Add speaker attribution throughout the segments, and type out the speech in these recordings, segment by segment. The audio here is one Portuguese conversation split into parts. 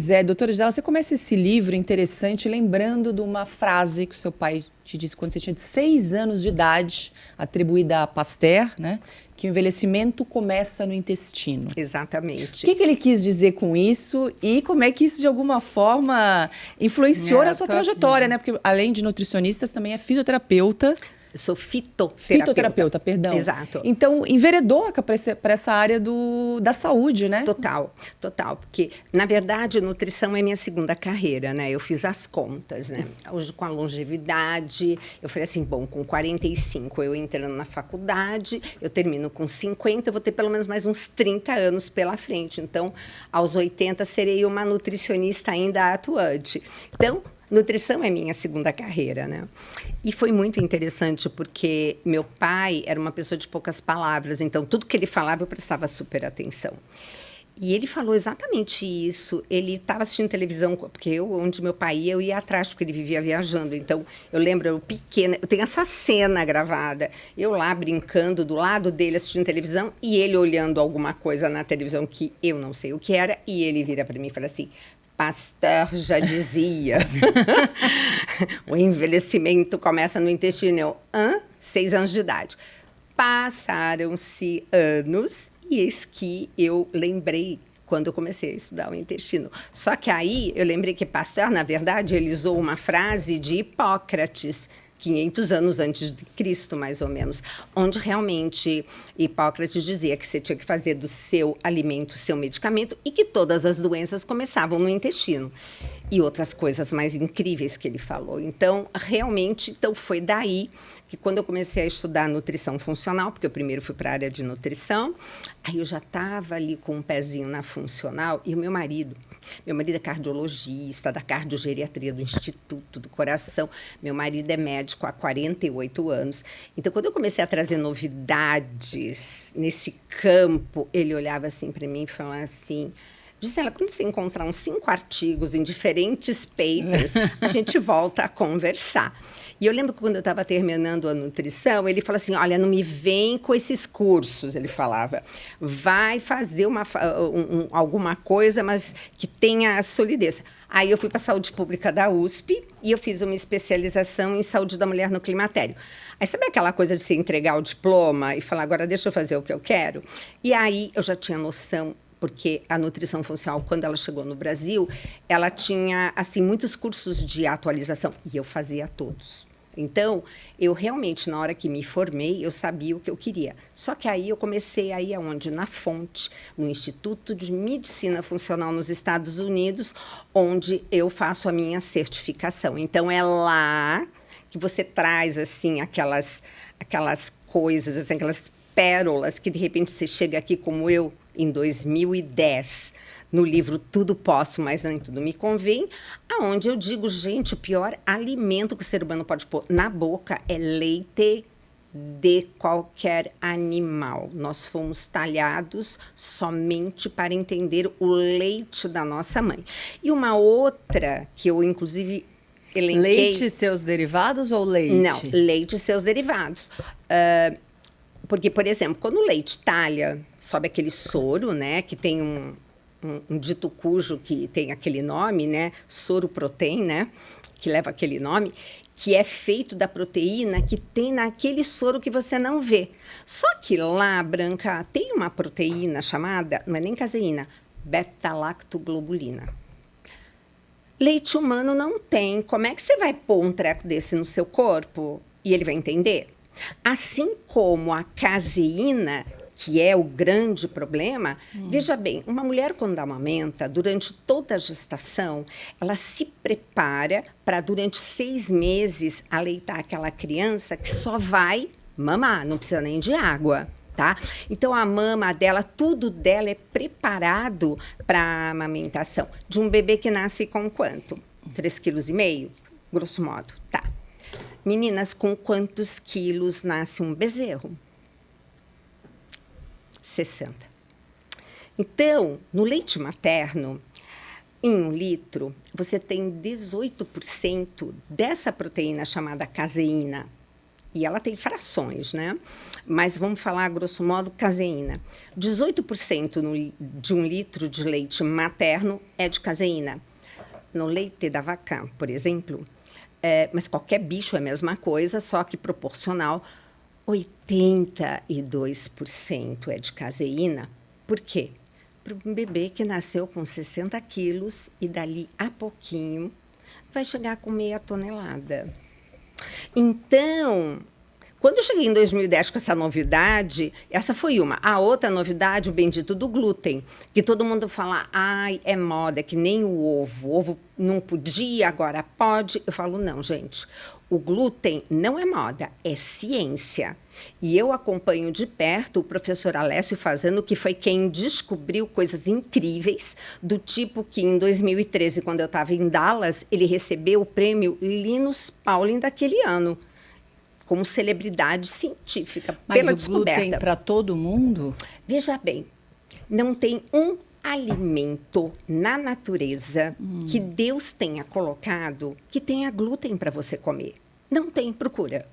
Speaker 1: Pois é, doutora Gisela, você começa esse livro interessante lembrando de uma frase que o seu pai te disse quando você tinha 6 anos de idade, atribuída a Pasteur, né? Que o envelhecimento começa no intestino.
Speaker 2: Exatamente.
Speaker 1: O que ele quis dizer com isso e como é que isso, de alguma forma, influenciou na sua trajetória, né? Porque, além de nutricionista, também é fisioterapeuta.
Speaker 2: Sou fitoterapeuta.
Speaker 1: Fitoterapeuta, perdão.
Speaker 2: Exato.
Speaker 1: Então, enveredou para essa área da saúde, né?
Speaker 2: Total. Porque, na verdade, nutrição é minha segunda carreira, né? Eu fiz as contas, né? Hoje, com a longevidade, eu falei assim, bom, com 45 eu entrando na faculdade, eu termino com 50, eu vou ter pelo menos mais uns 30 anos pela frente. Então, aos 80, serei uma nutricionista ainda atuante. Então, nutrição é minha segunda carreira, né? E foi muito interessante porque meu pai era uma pessoa de poucas palavras, então tudo que ele falava eu prestava super atenção. E ele falou exatamente isso. Ele estava assistindo televisão, porque onde meu pai ia, eu ia atrás, porque ele vivia viajando. Então, eu lembro, eu pequena, eu tenho essa cena gravada. Eu lá brincando do lado dele, assistindo televisão, e ele olhando alguma coisa na televisão que eu não sei o que era, e ele vira para mim e fala assim: Pasteur já dizia, o envelhecimento começa no intestino. Eu, 6 anos de idade. Passaram-se anos e eis que eu lembrei quando eu comecei a estudar o intestino. Só que aí eu lembrei que Pasteur, na verdade, ele usou uma frase de Hipócrates, 500 anos antes de Cristo, mais ou menos, onde realmente Hipócrates dizia que você tinha que fazer do seu alimento seu medicamento e que todas as doenças começavam no intestino. E outras coisas mais incríveis que ele falou. Então, realmente, foi daí que quando eu comecei a estudar nutrição funcional, porque eu primeiro fui para a área de nutrição, aí eu já estava ali com um pezinho na funcional, e o meu marido é cardiologista, da cardiogeriatria do Instituto do Coração, meu marido é médico há 48 anos. Então, quando eu comecei a trazer novidades nesse campo, ele olhava assim para mim e falava assim: Gisela, quando você encontrar uns 5 artigos em diferentes papers, a gente volta a conversar. E eu lembro que quando eu estava terminando a nutrição, ele falou assim: olha, não me vem com esses cursos, ele falava. Vai fazer alguma coisa, mas que tenha solidez. Aí eu fui para a saúde pública da USP e eu fiz uma especialização em saúde da mulher no climatério. Aí sabe aquela coisa de você entregar o diploma e falar, agora deixa eu fazer o que eu quero? E aí eu já tinha noção, porque a nutrição funcional, quando ela chegou no Brasil, ela tinha, assim, muitos cursos de atualização, e eu fazia todos. Então, eu realmente, na hora que me formei, eu sabia o que eu queria. Só que aí eu comecei a ir aonde? Na Fonte, no Instituto de Medicina Funcional nos Estados Unidos, onde eu faço a minha certificação. Então, é lá que você traz, assim, aquelas coisas, assim, aquelas pérolas que, de repente, você chega aqui como eu, em 2010, no livro Tudo Posso, mas nem tudo me convém, aonde eu digo, gente, o pior alimento que o ser humano pode pôr na boca é leite de qualquer animal. Nós fomos talhados somente para entender o leite da nossa mãe. E uma outra que eu, inclusive, elenquei...
Speaker 3: Leite e seus derivados ou leite?
Speaker 2: Não, leite e seus derivados. Porque, por exemplo, quando o leite talha, sobe aquele soro, né, que tem um dito cujo que tem aquele nome, né, soro protein, né, que leva aquele nome, que é feito da proteína que tem naquele soro que você não vê. Só que lá, Branca, tem uma proteína chamada, não é nem caseína, beta-lactoglobulina. Leite humano não tem. Como é que você vai pôr um treco desse no seu corpo e ele vai entender? Assim como a caseína, que é o grande problema, veja bem, uma mulher quando amamenta, durante toda a gestação, ela se prepara para, durante 6 meses, aleitar aquela criança que só vai mamar, não precisa nem de água, tá? Então, a mama dela, tudo dela é preparado para a amamentação. De um bebê que nasce com quanto? 3,5 kg, grosso modo, tá. Meninas, com quantos quilos nasce um bezerro? 60. Então, no leite materno, em 1 litro, você tem 18% dessa proteína chamada caseína. E ela tem frações, né? Mas vamos falar, grosso modo, caseína. 18% de 1 litro de leite materno é de caseína. No leite da vaca, por exemplo, mas qualquer bicho é a mesma coisa, só que proporcional, 82% é de caseína. Por quê? Para um bebê que nasceu com 60 quilos e dali a pouquinho vai chegar com meia tonelada. Então, quando eu cheguei em 2010 com essa novidade, essa foi uma. A outra novidade, o bendito do glúten, que todo mundo fala, ai, é moda, é que nem o ovo. O ovo não podia, agora pode. Eu falo, não, gente, o glúten não é moda, é ciência. E eu acompanho de perto o professor Alessio fazendo, que foi quem descobriu coisas incríveis, do tipo que em 2013, quando eu estava em Dallas, ele recebeu o prêmio Linus Pauling daquele ano, como celebridade científica, pela descoberta.
Speaker 3: Mas o glúten para todo mundo?
Speaker 2: Veja bem, não tem um alimento na natureza que Deus tenha colocado que tenha glúten para você comer. Não tem, procura.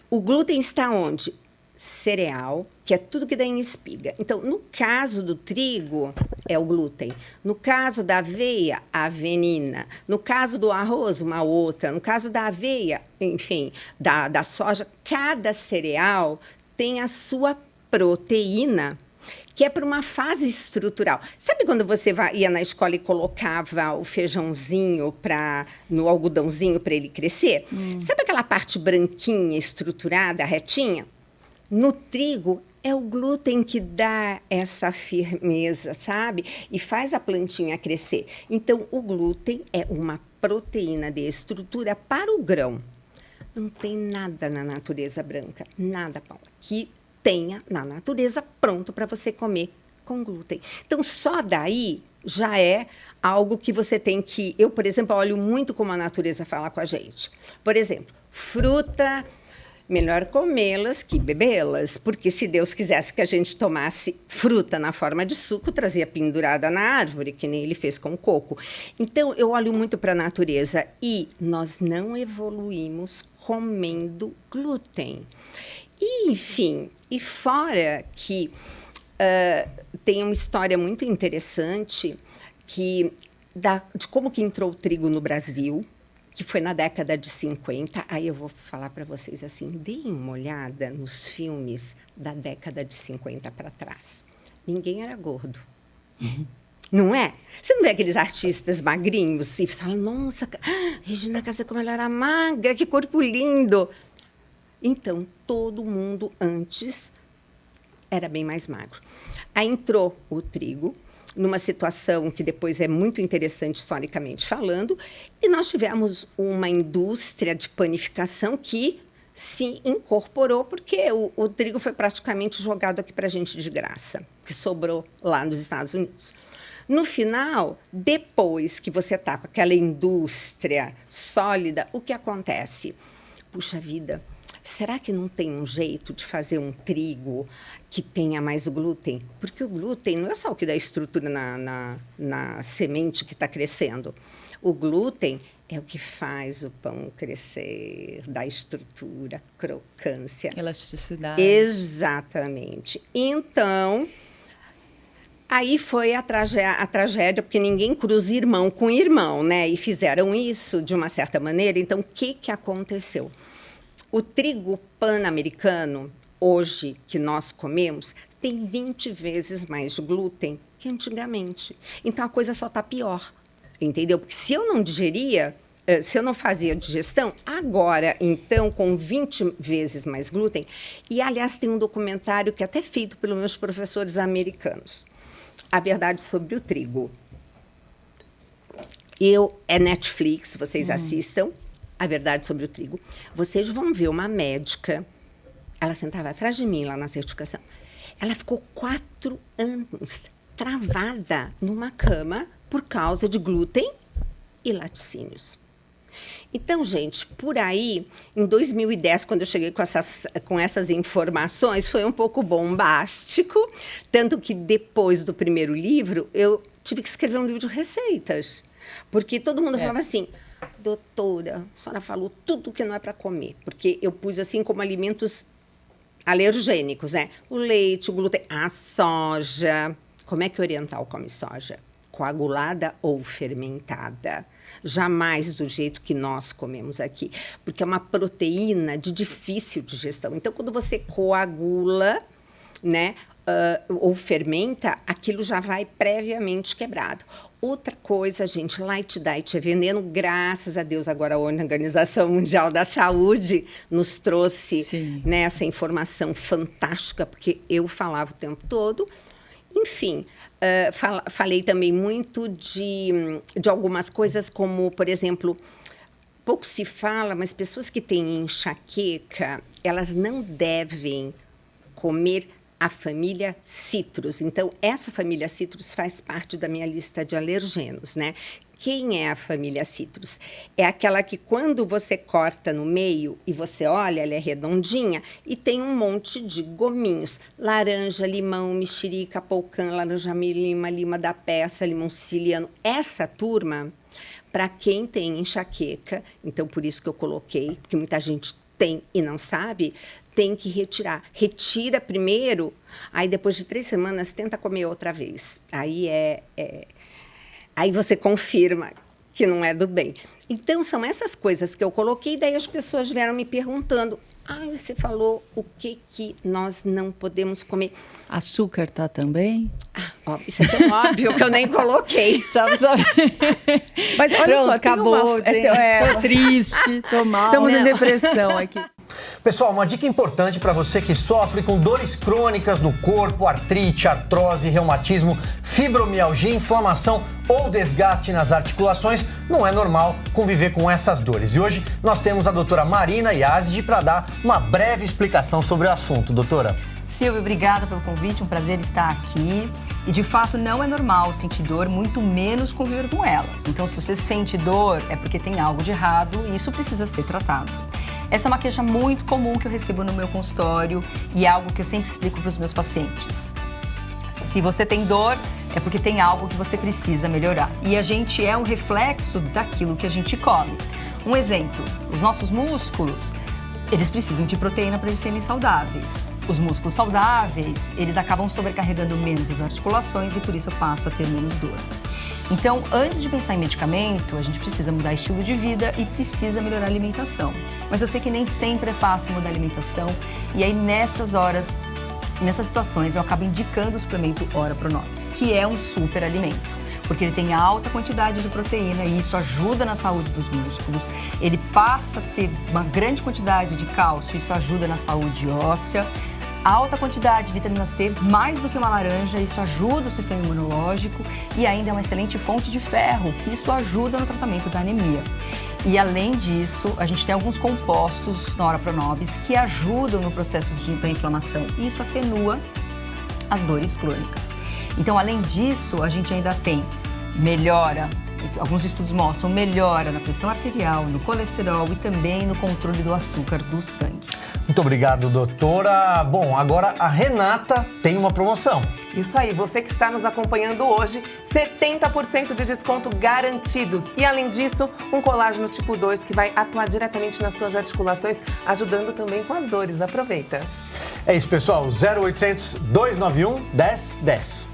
Speaker 2: O glúten está onde? Cereal, que é tudo que dá em espiga. Então, no caso do trigo, é o glúten. No caso da aveia, a avenina. No caso do arroz, uma outra. No caso da aveia, enfim, da soja, cada cereal tem a sua proteína, que é para uma fase estrutural. Sabe quando você ia na escola e colocava o feijãozinho no algodãozinho para ele crescer? Sabe aquela parte branquinha, estruturada, retinha? No trigo, é o glúten que dá essa firmeza, sabe? E faz a plantinha crescer. Então, o glúten é uma proteína de estrutura para o grão. Não tem nada na natureza branca, nada, Paula, que tenha na natureza pronto para você comer com glúten. Então, só daí já é algo que você tem que... Eu, por exemplo, olho muito como a natureza fala com a gente. Por exemplo, fruta... Melhor comê-las que bebê-las, porque se Deus quisesse que a gente tomasse fruta na forma de suco, trazia pendurada na árvore, que nem ele fez com o coco. Então, eu olho muito para a natureza e nós não evoluímos comendo glúten. E, enfim, e fora que tem uma história muito interessante de como que entrou o trigo no Brasil, que foi na década de 50. Aí eu vou falar para vocês assim, deem uma olhada nos filmes da década de 50 para trás. Ninguém era gordo. Não é? Você não vê aqueles artistas magrinhos e fala, nossa, Regina Casé, como ela era magra, que corpo lindo. Então, todo mundo antes era bem mais magro. Aí entrou o trigo, numa situação que depois é muito interessante historicamente falando, e nós tivemos uma indústria de panificação que se incorporou, porque o trigo foi praticamente jogado aqui para a gente de graça, que sobrou lá nos Estados Unidos. No final, depois que você está com aquela indústria sólida, o que acontece? Puxa vida, será que não tem um jeito de fazer um trigo que tenha mais glúten? Porque o glúten não é só o que dá estrutura na semente que está crescendo. O glúten é o que faz o pão crescer, dá estrutura, crocância.
Speaker 1: Elasticidade.
Speaker 2: Exatamente. Então, aí foi a tragédia, porque ninguém cruza irmão com irmão, né? E fizeram isso de uma certa maneira. Então, o que aconteceu? O trigo pan-americano, hoje, que nós comemos, tem 20 vezes mais glúten que antigamente. Então, a coisa só está pior, entendeu? Porque se eu não digeria, se eu não fazia digestão, agora, então, com 20 vezes mais glúten... E, aliás, tem um documentário que é até feito pelos meus professores americanos, A Verdade sobre o Trigo. É Netflix, vocês assistam. A Verdade sobre o Trigo. Vocês vão ver uma médica, ela sentava atrás de mim lá na certificação, ela ficou 4 anos travada numa cama por causa de glúten e laticínios. Então, gente, por aí, em 2010, quando eu cheguei com essas informações, foi um pouco bombástico, tanto que depois do primeiro livro, eu tive que escrever um livro de receitas, porque todo mundo falava assim... doutora, a senhora falou tudo que não é para comer, porque eu pus assim como alimentos alergênicos, né? O leite, o glúten, a soja. Como é que o oriental come soja? Coagulada ou fermentada. Jamais do jeito que nós comemos aqui, porque é uma proteína de difícil digestão. Então, quando você coagula, né, ou fermenta, aquilo já vai previamente quebrado. Outra coisa, gente, light diet é veneno, graças a Deus. Agora a Organização Mundial da Saúde nos trouxe, né, essa informação fantástica, porque eu falava o tempo todo. Enfim, falei também muito de algumas coisas, como, por exemplo, pouco se fala, mas pessoas que têm enxaqueca, elas não devem comer a família Citrus. Então, essa família Citrus faz parte da minha lista de alergenos, né? Quem é a família Citrus? É aquela que, quando você corta no meio e você olha, ela é redondinha e tem um monte de gominhos. Laranja, limão, mexerica, polcã, laranja-lima, lima da peça, limão siciliano. Essa turma, para quem tem enxaqueca, então por isso que eu coloquei, porque muita gente tem e não sabe, tem que retirar. Retira primeiro, aí depois de 3 semanas tenta comer outra vez. Aí aí você confirma que não é do bem. Então, são essas coisas que eu coloquei, daí as pessoas vieram me perguntando, você falou o que nós não podemos comer.
Speaker 3: Açúcar tá também?
Speaker 2: Isso é tão óbvio que eu nem coloquei.
Speaker 3: Sabe.
Speaker 1: Mas olha
Speaker 3: Pronto,
Speaker 1: só,
Speaker 3: acabou, gente. Tô triste, tô mal.
Speaker 1: Estamos em depressão aqui.
Speaker 4: Pessoal, uma dica importante para você que sofre com dores crônicas no corpo, artrite, artrose, reumatismo, fibromialgia, inflamação ou desgaste nas articulações, não é normal conviver com essas dores. E hoje nós temos a doutora Marina Yazdi para dar uma breve explicação sobre o assunto. Doutora.
Speaker 3: Silvia, obrigada pelo convite, um prazer estar aqui. E, de fato, não é normal sentir dor, muito menos conviver com elas. Então, se você sente dor, é porque tem algo de errado e isso precisa ser tratado. Essa é uma queixa muito comum que eu recebo no meu consultório e é algo que eu sempre explico para os meus pacientes. Se você tem dor, é porque tem algo que você precisa melhorar. E a gente é um reflexo daquilo que a gente come. Um exemplo, os nossos músculos, eles precisam de proteína para eles serem saudáveis. Os músculos saudáveis, eles acabam sobrecarregando menos as articulações e por isso eu passo a ter menos dor. Então, antes de pensar em medicamento, a gente precisa mudar estilo de vida e precisa melhorar a alimentação. Mas eu sei que nem sempre é fácil mudar a alimentação e aí nessas horas, nessas situações, eu acabo indicando o suplemento Ora Pronobis, que é um super alimento. Porque ele tem alta quantidade de proteína e isso ajuda na saúde dos músculos. Ele passa a ter uma grande quantidade de cálcio, isso ajuda na saúde óssea. Alta quantidade de vitamina C, mais do que uma laranja, isso ajuda o sistema imunológico e ainda é uma excelente fonte de ferro, que isso ajuda no tratamento da anemia. E além disso, a gente tem alguns compostos na Ora Pronobis que ajudam no processo da inflamação e isso atenua as dores crônicas. Então, além disso, a gente ainda tem melhora, alguns estudos mostram melhora na pressão arterial, no colesterol e também no controle do açúcar do sangue.
Speaker 4: Muito obrigado, doutora. Bom, agora a Renata tem uma promoção.
Speaker 5: Isso aí, você que está nos acompanhando hoje, 70% de desconto garantidos. E além disso, um colágeno tipo 2 que vai atuar diretamente nas suas articulações, ajudando também com as dores. Aproveita.
Speaker 4: É isso, pessoal. 0800 291 1010.